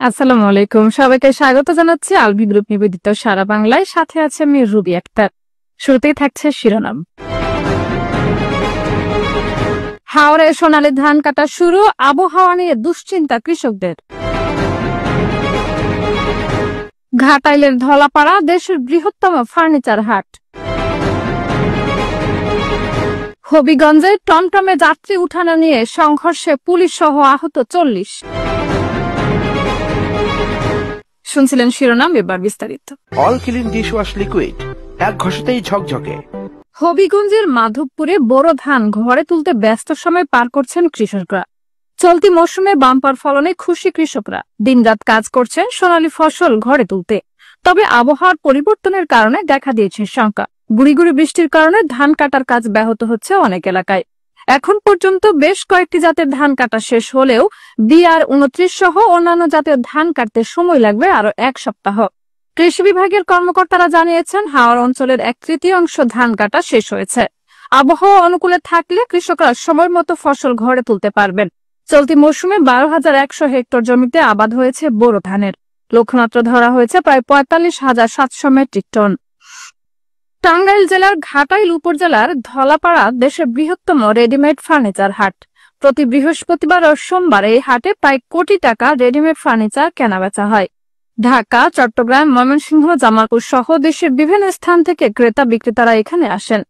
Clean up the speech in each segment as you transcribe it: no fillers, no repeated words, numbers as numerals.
আসসালামু আলাইকুম, সবাইকে স্বাগত জানাচ্ছি আলবি গ্রুপ নিবেদিত সারা বাংলায়। সাথে আছে আমি রুবি আক্তার। শুরুতেই থাকছে শিরোনাম। হাওড়ে সোনালী ধান কাটা শুরু, আবহাওয়া নিয়ে দুশ্চিন্তা কৃষকদের। ঘাটাইলের ধলাপাড়া দেশের বৃহত্তম ফার্নিচার হাট। হবিগঞ্জে টমটমে যাত্রী উঠানো নিয়ে সংঘর্ষে পুলিশ সহ আহত 40। শুনছিলেন শিরোনাম, এবার বিস্তারিত। অল ক্লিন ডিশওয়াশ লিকুইড, এক ঘষাতেই ঝকঝকে। হবিগঞ্জের মাধবপুরে বোরো ধান ঘরে তুলতে ব্যস্ত সময় পার করছেন কৃষকরা। চলতি মৌসুমে বাম্পার ফলনে খুশি কৃষকরা। দিনরাত কাজ করছেন সোনালী ফসল ঘরে তুলতে। তবে আবহাওয়ার পরিবর্তনের কারণে দেখা দিয়েছে শঙ্কা। গুড়ি গুড়ি বৃষ্টির কারণে ধান কাটার কাজ ব্যাহত হচ্ছে অনেক এলাকায়। এখন পর্যন্ত বেশ কয়েকটি জাতের ধান কাটা শেষ হলেও BR-29 সহ অন্যান্য জাতের ধান কাটতে সময় লাগবে আরো 1 সপ্তাহ। কৃষি বিভাগের কর্মকর্তারা জানিয়েছেন, হাওড় অঞ্চলের 1/3 ধান কাটা শেষ হয়েছে। আবহাওয়া অনুকূলে থাকলে কৃষকরা সময় মতো ফসল ঘরে তুলতে পারবেন। চলতি মৌসুমে 12,100 হেক্টর জমিতে আবাদ হয়েছে বোরো ধানের। লক্ষ্যমাত্রা ধরা হয়েছে প্রায় 45,700 মেট্রিক টন। টাঙ্গাইল জেলার ঘাটাইল উপজেলার ধলাপাড়া দেশের বৃহত্তম রেডিমেড ফার্নিচার হাট। প্রতি বৃহস্পতিবার ও সোমবার এই হাটে প্রায় কোটি টাকা রেডিমেড ফার্নিচার কেনাবেচা হয়। ঢাকা, চট্টগ্রাম, ময়মনসিংহ, জামালপুর সহ দেশের বিভিন্ন স্থান থেকে ক্রেতা বিক্রেতারা এখানে আসেন।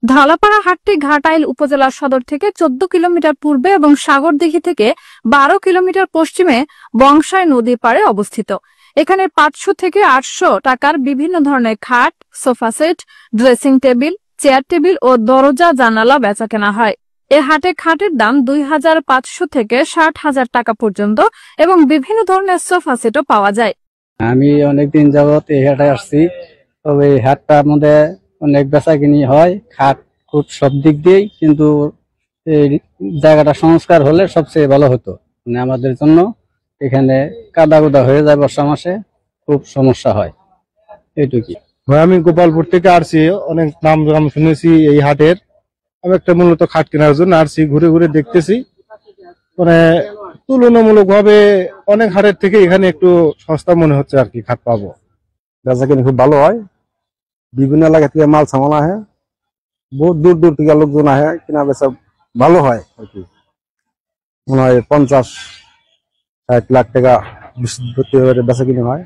ধলাপাড়া হাটটি ঘাটাইল উপজেলা সদর থেকে 14 কিলোমিটার পূর্বে এবং সাগরদিঘি থেকে 12 কিলোমিটার পশ্চিমে বংশাই নদীর পাড়ে অবস্থিত। এখানে 500 থেকে 800 টাকার বিভিন্ন ধরনের খাট, sofa set, dressing table, chair table ও দরজা জানালা বেচা কেনা হয়। এ হাটে খাটের দাম 2,500 থেকে 60,000 টাকা পর্যন্ত এবং বিভিন্ন ধরনের সোফা সেটও পাওয়া যায়। আমি অনেকদিন যাবত এই হাটে আসছি। তবে এই হাটটার মধ্যে অনেক বেচা কিনি হয়, খাট খুট সব দিক দিয়েই, কিন্তু এই জায়গাটা সংস্কার হলে সবচেয়ে ভালো হতো। মানে আমাদের জন্য এখানে কাদা কুদা হয়ে যায়, বর্ষা মাসে খুব সমস্যা হয়, এইটুকুই। আমি গোপালপুর থেকে আসছি, অনেক নাম শুনেছি এই হাটের। আমি একটা মূলত খাট কেনার জন্য আসছি, ঘুরে ঘুরে দেখতেছি। মানে তুলনামূলক ভাবে অনেক হাটের থেকে এখানে একটু সস্তা মনে হচ্ছে আর কি, খাট পাবো। বেচা কিনে খুব ভালো হয়, বিভিন্ন এলাকা থেকে মাল সামান আহে, বহুত দূর দূর থেকে লোকজন আহে, কিনা বেচা ভালো হয় আর কি। মনে হয় 50-60 লাখ টাকা বেচা কিনে হয়,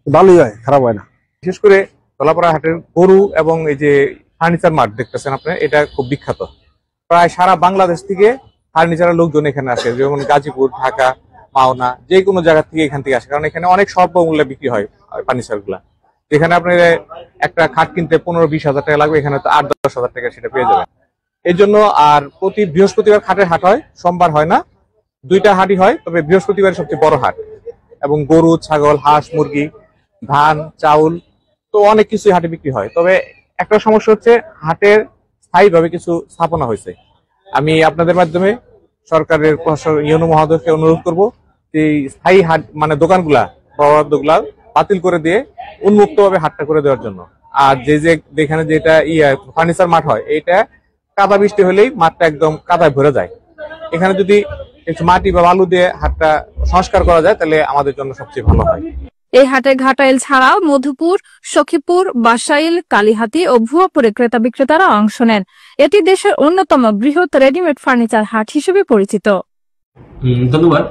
ভালোই হয়, খারাপ হয় না। বিশেষ করে ধলাপাড়া হাটের গরু এবং এই যে ফার্নিচার মার্ট দেখতেছেন আপনি, এটা খুব বিখ্যাত। প্রায় সারা বাংলাদেশ থেকে ফার্নিচারের লোকজন এখানে আসে, যেমন গাজীপুর, ঢাকা, মাওনা, যে কোনো জায়গা থেকে এখান থেকে আসে, কারণ এখানে অনেক স্বল্প মূল্যে বিক্রি হয় ফার্নিচার গুলা। যেখানে আপনার একটা খাট কিনতে 15-20 হাজার টাকা লাগবে, এখানে তো 8-10 হাজার টাকা সেটা পেয়ে যাবেন। এই জন্য আর প্রতি বৃহস্পতিবার খাটের হাট হয়, সোমবার হয় না। 2টা হাটই হয়, তবে বৃহস্পতিবার সবচেয়ে বড় হাট। এবং গরু, ছাগল, হাঁস, মুরগি, ধান, চাউল, তো অনেক কিছু হাটে বিক্রি হয়। তবে একটা সমস্যা হচ্ছে, হাটের স্থায়ীভাবে কিছু স্থাপনা হয়েছে। আমি আপনাদের মাধ্যমে সরকারের ইউনো মহোদয়কে অনুরোধ করব যে স্থায়ী হাট মানে দোকানগুলা, বরাদ্দগুলা বাতিল করে দিয়ে উন্মুক্ত ভাবে হাটটা করে দেওয়ার জন্য। আর যেখানে যেটা ফার্নিচার মাঠ হয়, এইটা কাদা বৃষ্টি হলেই মাঠটা একদম কাদায় ভরে যায়। এখানে যদি একটু মাটি বা বালু দিয়ে হাটটা সংস্কার করা যায়, তাহলে আমাদের জন্য সবচেয়ে ভালো হয়। এই হাটে ঘাটাইল ছাড়াও মধুপুর, সখীপুর, বাসাইল, কালীহাতি ও ভুয়াপুরে ক্রেতা বিক্রেতারা অংশ নেন। এটি দেশের অন্যতম বৃহৎ রেডিমেড ফার্নিচার হাট হিসেবে পরিচিত। ধন্যবাদ।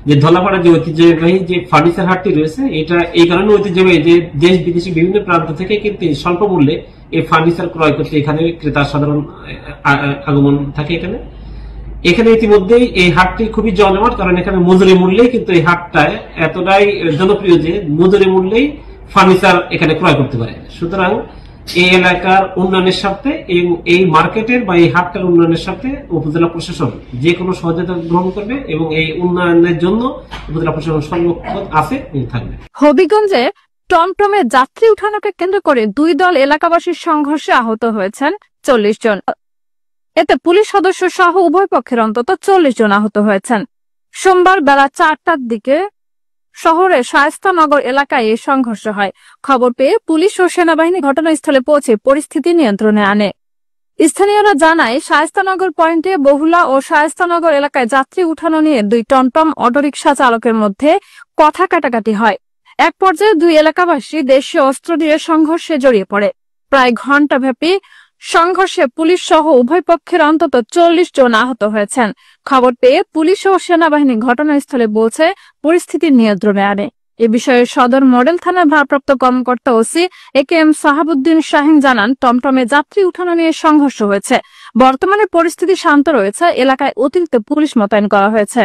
যে ধলাপাড়া যে ঐতিহ্যবাহী যে ফার্নিচার হাটটি রয়েছে, এটা এই কারণে ঐতিহ্যবাহী যে দেশ বিদেশি বিভিন্ন প্রান্ত থেকে কিন্তু স্বল্প মূল্যে এই ফার্নিচার ক্রয় করতে এখানে ক্রেতার সাধারণ আগমন থাকে। এখানে ইতিমধ্যেই এই হাটটি খুবই জনজমাট, কারণ এখানে মজুরি মূল্যেই কিন্তু এই হাটটায় এতটাই জনপ্রিয় যে মজুরি মূল্যেই ফার্নিচার এখানে ক্রয় করতে পারে। সুতরাং এই এলাকার উন্নয়নের সাথে এই মার্কেটের বা এই হাটটার উন্নয়নের সাথে উপজেলা প্রশাসন যে কোনো সহযোগিতা গ্রহণ করবে এবং এই উন্নয়নের জন্য উপজেলা প্রশাসন সর্বক্ষণ আছে এবং থাকবে। হবিগঞ্জে টমটমে যাত্রী উঠানোকে কেন্দ্র করে 2 দল এলাকাবাসীর সংঘর্ষে আহত হয়েছেন 40 জন। এতে পুলিশ সদস্য সহ উভয় পক্ষের অন্তত 40 জন আহত হয়েছেন। সোমবার বেলা 4টার দিকে শহরের শায়েস্তানগর এলাকায় এই সংঘর্ষ হয়। খবর পেয়ে পুলিশ ও সেনাবাহিনী ঘটনাস্থলে পৌঁছে পরিস্থিতি নিয়ন্ত্রণে আনে। স্থানীয়রা জানায় শায়েস্তানগর পয়েন্টে বহুলা ও শায়েস্তানগর এলাকায় যাত্রী উঠানো নিয়ে দুই টমটম অটোরিকশা চালকের মধ্যে কথা কাটাকাটি হয়। এক পর্যায়ে দুই এলাকাবাসী দেশীয় অস্ত্র দিয়ে সংঘর্ষে জড়িয়ে পড়ে। প্রায় ঘণ্টাব্যাপী সংঘর্ষে পুলিশ সহ উভয় পক্ষের অন্তত 40 জন আহত হয়েছেন। খবর পেয়ে পুলিশ ও সেনাবাহিনী ঘটনাস্থলে পৌঁছে পরিস্থিতি নিয়ন্ত্রণে আনে। এ বিষয়ে সদর মডেল থানার ভারপ্রাপ্ত কর্মকর্তা ওসি একেএম সাহাবুদ্দিন শাহিন জানান, টমটমে যাত্রী উঠানো নিয়ে সংঘর্ষ হয়েছে। বর্তমানে পরিস্থিতি শান্ত রয়েছে। এলাকায় অতিরিক্ত পুলিশ মোতায়েন করা হয়েছে।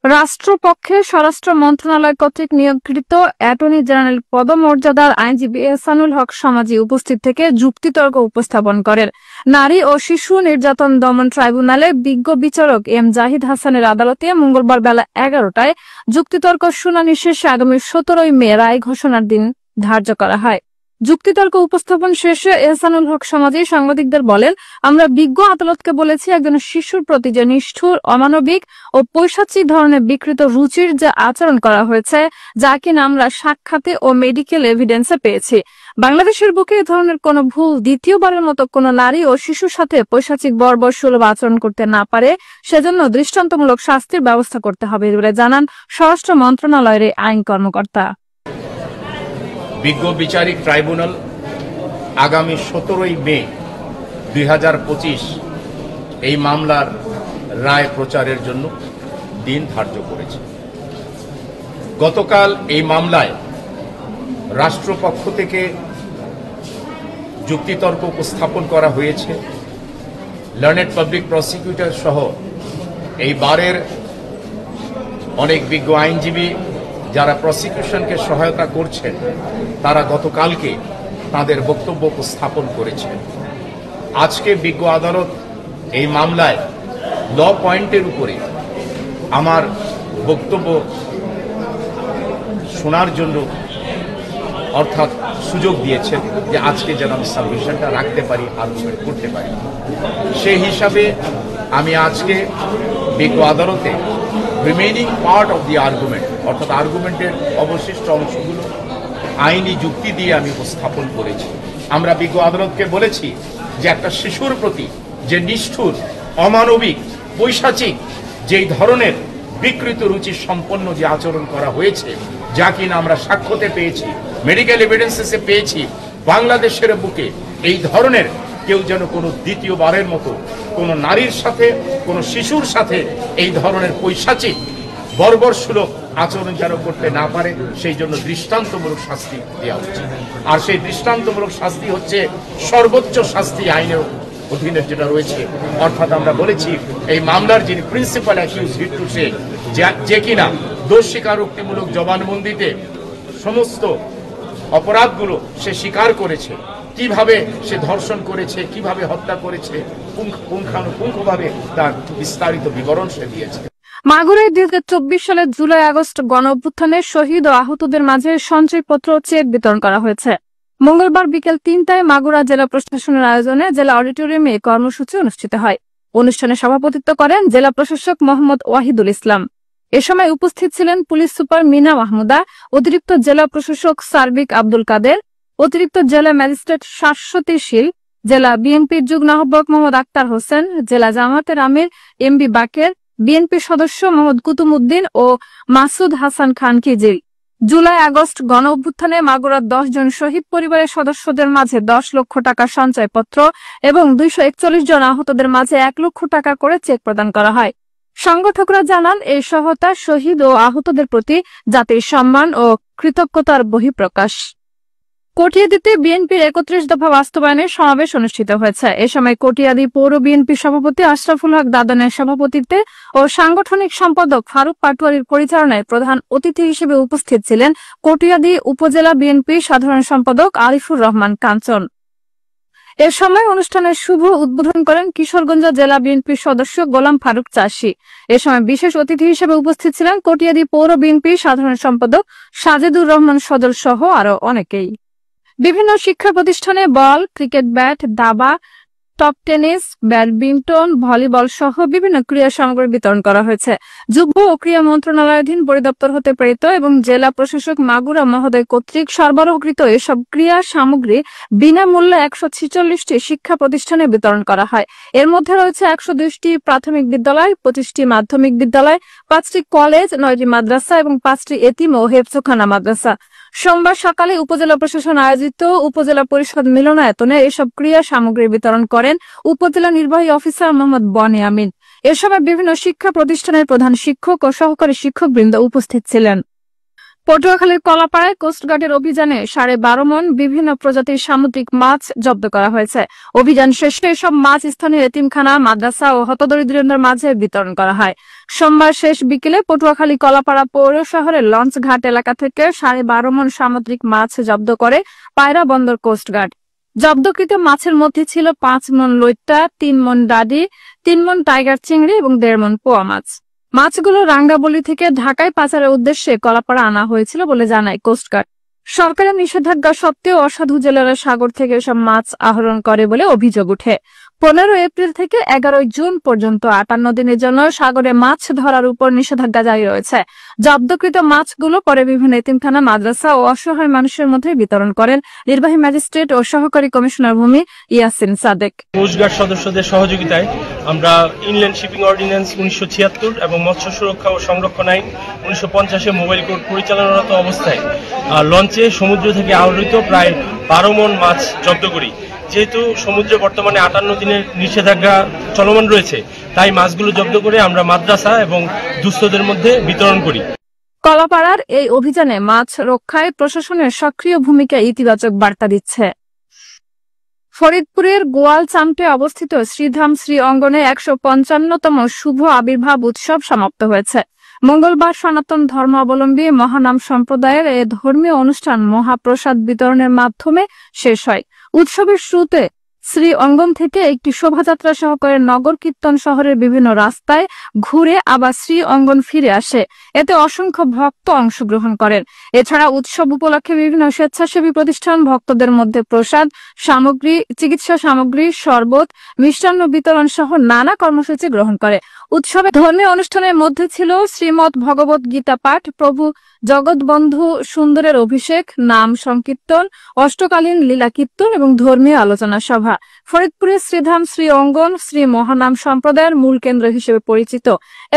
রাষ্ট্রপক্ষে স্বরাষ্ট্র মন্ত্রণালয় কর্তৃক নিয়োগকৃত অ্যাটর্নি জেনারেল পদমর্যাদার আইনজীবী এহসানুল হক সমাজি উপস্থিত থেকে যুক্তিতর্ক উপস্থাপন করেন। নারী ও শিশু নির্যাতন দমন ট্রাইব্যুনালের বিজ্ঞ বিচারক এম জাহিদ হাসানের আদালতে মঙ্গলবার বেলা 11টায় যুক্তিতর্ক শুনানি শেষে আগামী 17 মে রায় ঘোষণার দিন ধার্য করা হয়। যুক্তিতর্ক উপস্থাপন শেষে এহসানুল হক সমাজি সাংবাদিকদের বলেন, আমরা বিজ্ঞ আদালতকে বলেছি একজন শিশুর প্রতি যে নিষ্ঠুর, অমানবিক ও পৈশাচিক ধরনের বিকৃত রুচির যে আচরণ করা হয়েছে, যা কিনা আমরা সাক্ষাতে ও মেডিকেল এভিডেন্সে পেয়েছি, বাংলাদেশের বুকে এ ধরনের কোন ভুল দ্বিতীয়বারের মতো কোন নারী ও শিশুর সাথে পৈশাচিক বর্বর সুলভ আচরণ করতে না পারে, সেজন্য দৃষ্টান্তমূলক শাস্তির ব্যবস্থা করতে হবে বলে জানান স্বরাষ্ট্র মন্ত্রণালয়ের আইন কর্মকর্তা। বিজ্ঞ বিচারিক ট্রাইব্যুনাল আগামী 17 মে 2025 এই মামলার রায় প্রচারের জন্য দিন ধার্য করেছে। গতকাল এই মামলায় রাষ্ট্রপক্ষ থেকে যুক্তিতর্ক উপস্থাপন করা হয়েছে। লার্নেড পাবলিক প্রসিকিউটর সহ এই বারের অনেক বিজ্ঞ আইনজীবী যারা প্রসিকিউশনকে সহায়তা করছেন, তারা গতকালকে তাদের বক্তব্য উপস্থাপন করেছেন। আজকে বিজ্ঞ আদালত এই মামলায় ল পয়েন্টের উপরে আমার বক্তব্য শোনার জন্য অর্থাৎ সুযোগ দিয়েছেন যে আজকে যেন আমি সাবমিশনটা রাখতে পারি, আর্গুমেন্ট করতে পারি। সেই হিসাবে আমি আজকে বিজ্ঞ আদালতে remaining part of the argument অর্থাৎ আর্গুমেন্টের অবশিষ্ট অংশগুলো আইনি যুক্তি দিয়ে আমি উপস্থাপন করেছি। আমরা বিজ্ঞ আদালতকে বলেছি যে একটা শিশুর প্রতি যে নিষ্ঠুর, অমানবিক, পৈশাচিক যেই ধরনের বিকৃত রুচি সম্পন্ন যে আচরণ করা হয়েছে, যা কিনা আমরা সাক্ষ্যতে পেয়েছি, মেডিকেল এভিডেন্সেসে পেয়েছি, বাংলাদেশের বুকে এই ধরনের কেউ যেন কোনো দ্বিতীয়বারের মতো কোনো নারীর সাথে, কোনো শিশুর সাথে এই ধরনের পৈশাচিক বর্বরসুলভ আচরণ যেন করতে না পারে, সেই জন্য দৃষ্টান্তমূলক শাস্তি দেওয়া উচিত। আর সেই দৃষ্টান্তমূলক শাস্তি হচ্ছে সর্বোচ্চ শাস্তি আইনের অধীনে যেটা রয়েছে। অর্থাৎ আমরা বলেছি এই মামলার যিনি প্রিন্সিপাল অ্যাকিউজ হিটু শেখ, যে কিনা দোষ স্বীকারোক্তিমূলক জবানবন্দিতে সমস্ত অপরাধগুলো সে স্বীকার করেছে, কিভাবে সে ধর্ষণ করেছে, কিভাবে হত্যা করেছে, পুঙ্খানুপুঙ্খভাবে তার বিস্তারিত বিবরণ সে দিয়েছে। মাগুরায় 2024 সালের জুলাই আগস্ট গণ অভ্যুত্থানে শহীদ ও আহতদের মাঝে সঞ্চয়পত্র ও চেক বিতরণ করা হয়েছে। মঙ্গলবার বিকেল 3টায় মাগুরা জেলা প্রশাসনের আয়োজনে জেলা অডিটোরিয়ামে কর্মসূচি অনুষ্ঠিত হয়। অনুষ্ঠানে সভাপতিত্ব করেন জেলা প্রশাসক মোহাম্মদ ওয়াহিদুল ইসলাম। এ সময় উপস্থিত ছিলেন পুলিশ সুপার মিনা মাহমুদা, অতিরিক্ত জেলা প্রশাসক সার্বিক আব্দুল কাদের, অতিরিক্ত জেলা ম্যাজিস্ট্রেট শাশ্বতী শীল, জেলা বিএনপির যুগ্ম আহ্বায়ক মোহাম্মদ আক্তার হোসেন, জেলা জামায়াতের আমির এমবি বাকের, বিএনপি সদস্য মোহাম্মদ কুতুমউদ্দিন ও Masud Hasan Khan Kizil. July August গণ অভ্যুত্থানে মাগুরার 10 জন শহীদ পরিবারের সদস্যদের মাঝে 10 লক্ষ টাকা সঞ্চয়পত্র এবং 241 জন আহতদের মাঝে 1 লক্ষ টাকা করে চেক প্রদান করা হয়। সংগঠকরা জানান, এই সহায়তা শহীদ ও আহতদের প্রতি জাতির সম্মান ও কৃতজ্ঞতার বহিঃপ্রকাশ। কটিয়াদীতে বিএনপির 31 দফা বাস্তবায়নের সমাবেশ অনুষ্ঠিত হয়েছে। এ সময় কটিয়াদী পৌর বিএনপি সভাপতি আশরাফুল হক দাদনের সভাপতিত্বে ও সাংগঠনিক সম্পাদক ফারুক পাটোয়ারির পরিচালনায় প্রধান অতিথি হিসেবে উপস্থিত ছিলেন কটিয়াদী উপজেলা বিএনপি সাধারণ সম্পাদক আরিফুর রহমান কাঞ্চন। এ সময় অনুষ্ঠানের শুভ উদ্বোধন করেন কিশোরগঞ্জ জেলা বিএনপির সদস্য গোলাম ফারুক চাষী। এ সময় বিশেষ অতিথি হিসেবে উপস্থিত ছিলেন কটিয়াদী পৌর বিএনপি সাধারণ সম্পাদক সাজেদুর রহমান সজল সহ আরো অনেকেই। বিভিন্ন শিক্ষা প্রতিষ্ঠানে বল, ক্রিকেট ব্যাট, দাবা, টপ টেনিস, ব্যাডমিন্টন, ভলিবল সহ বিভিন্ন ক্রীড়া সামগ্রী বিতরণ করা হয়েছে। যুব ও ক্রীড়া মন্ত্রণালয়াধীন পরিদপ্তর হতে প্রেরিত এবং জেলা প্রশাসক মাগুরা মহোদয় কর্তৃক সরবরাহকৃত এসব ক্রীড়া সামগ্রী বিনামূল্যে 146টি শিক্ষা প্রতিষ্ঠানে বিতরণ করা হয়। এর মধ্যে রয়েছে 120টি প্রাথমিক বিদ্যালয়, 25টি মাধ্যমিক বিদ্যালয়, 5টি কলেজ, 9টি মাদ্রাসা এবং 5টি এতিম ও হেফজখানা মাদ্রাসা। সোমবার সকালে উপজেলা প্রশাসন আয়োজিত উপজেলা পরিষদ মিলনায়তনে এসব ক্রীড়া সামগ্রী বিতরণ করেন উপজেলা নির্বাহী অফিসার মোহাম্মদ বনি আমিন। এ সময় বিভিন্ন শিক্ষা প্রতিষ্ঠানের প্রধান শিক্ষক ও সহকারী শিক্ষকবৃন্দ উপস্থিত ছিলেন। পটুয়াখালীর কলাপাড়ায় কোস্টগার্ডের অভিযানে 12.5 মণ বিভিন্ন প্রজাতির সামুদ্রিক মাছ জব্দ করা হয়েছে। অভিযান শেষে এসব মাছ স্থানীয় এতিমখানা, মাদ্রাসা ও হতদরিদ্রদের মাঝে বিতরণ করা হয়। সোমবার শেষ বিকেলে পটুয়াখালী কলাপাড়া পৌর শহরের লঞ্চ ঘাট এলাকা থেকে 12.5 মণ সামুদ্রিক মাছ জব্দ করে পায়রা বন্দর কোস্টগার্ড। জব্দকৃত মাছের মধ্যে ছিল 5 মণ লইট্টা, 3 মণ ডাডি, 3 মণ টাইগার চিংড়ি এবং 1.5 মণ পোয়া মাছ। মাছগুলো রাঙ্গাবলী থেকে ঢাকায় পাচারের উদ্দেশ্যে কলাপাড়া আনা হয়েছিল বলে জানায় কোস্টগার্ড। সরকারের নিষেধাজ্ঞা সত্ত্বেও অসাধু জেলেরা সাগর থেকে এসব মাছ আহরণ করে বলে অভিযোগ ওঠে। 15 এপ্রিল থেকে 11 জুন পর্যন্ত 58 দিনের জন্য সাগরে মাছ ধরার উপর নিষেধাজ্ঞা জারি রয়েছে। জব্দকৃত মাছগুলো পরে বিভিন্ন এতিমখানা, মাদ্রাসা ও অসহায় মানুষের মধ্যে বিতরণ করেন নির্বাহী ম্যাজিস্ট্রেট ও সহকারী কমিশনার ভূমি ইয়াসিন সাদেক। কোস্টগার্ড সদস্যদের সহযোগিতায় আমরা ইনল্যান্ড শিপিং অর্ডিন্যান্স 1976 এবং মৎস্য সুরক্ষা ও সংরক্ষণ আইন 1950 মোবাইল কোর্ট পরিচালনারত অবস্থায় লঞ্চে সমুদ্র থেকে আহরিত প্রায় 12 মণ মাছ জব্দ করি। যেহেতু সমুদ্রে বর্তমানে 58 দিনের নিষেধাজ্ঞা চলমান রয়েছে, তাই মাছগুলো জব্দ করে আমরা মাদ্রাসা এবং দুস্থদের মধ্যে বিতরণ করি। কলাপাড়ার এই অভিযানে মাছ রক্ষায় প্রশাসনের সক্রিয় ভূমিকা ইতিবাচক বার্তা দিচ্ছে। ফরিদপুরের গোয়ালচামটে অবস্থিত শ্রীধাম শ্রী অঙ্গনে 155তম শুভ আবির্ভাব উৎসব সমাপ্ত হয়েছে। মঙ্গলবার সনাতন ধর্মাবলম্বী মহানাম সম্প্রদায়ের এ ধর্মীয় অনুষ্ঠান মহাপ্রসাদ বিতরণের মাধ্যমে শেষ হয়। উৎসবের শুরুতে শ্রী অঙ্গন থেকে একটি শোভাযাত্রা সহকারে নগর কীর্তন শহরের বিভিন্ন রাস্তায় ঘুরে আবার শ্রী অঙ্গন ফিরে আসে। এতে অসংখ্য ভক্ত অংশগ্রহণ করেন। এছাড়া উৎসব উপলক্ষে বিভিন্ন স্বেচ্ছাসেবী প্রতিষ্ঠান ভক্তদের মধ্যে প্রসাদ সামগ্রী, চিকিৎসা সামগ্রী, শরবত, মিষ্টান্ন বিতরণ সহ নানা কর্মসূচি গ্রহণ করে। উৎসবে ধর্মীয় অনুষ্ঠানের মধ্যে ছিল শ্রীমৎ ভগবত গীতা পাঠ, প্রভু জগৎবন্ধু সুন্দরের অভিষেক, নাম সংকীর্তন, অষ্টকালীন লীলা কীর্তন এবং ধর্মীয় আলোচনা সভা। ফরিদপুরের শ্রীধাম শ্রী অঙ্গন শ্রী মহানাম সম্প্রদায়ের মূল কেন্দ্র হিসেবে পরিচিত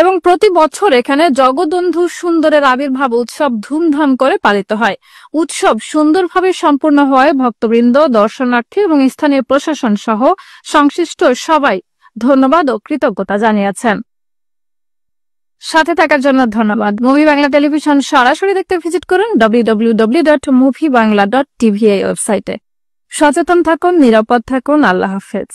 এবং প্রতি বছর এখানে জগৎবন্ধু সুন্দরের আবির্ভাব উৎসব ধুমধাম করে পালিত হয়। উৎসব সুন্দরভাবে সম্পূর্ণ হওয়ায় ভক্তবৃন্দ, দর্শনার্থী এবং স্থানীয় প্রশাসন সহ সংশ্লিষ্ট সবাই ধন্যবাদ ও কৃতজ্ঞতা জানিয়েছেন। সাথে থাকার জন্য ধন্যবাদ। মুভি বাংলা টেলিভিশন সরাসরি দেখতে ভিজিট করুন www.moviebangla.tv ওয়েবসাইটে। সচেতন থাকুন, নিরাপদ থাকুন। আল্লাহ হাফেজ।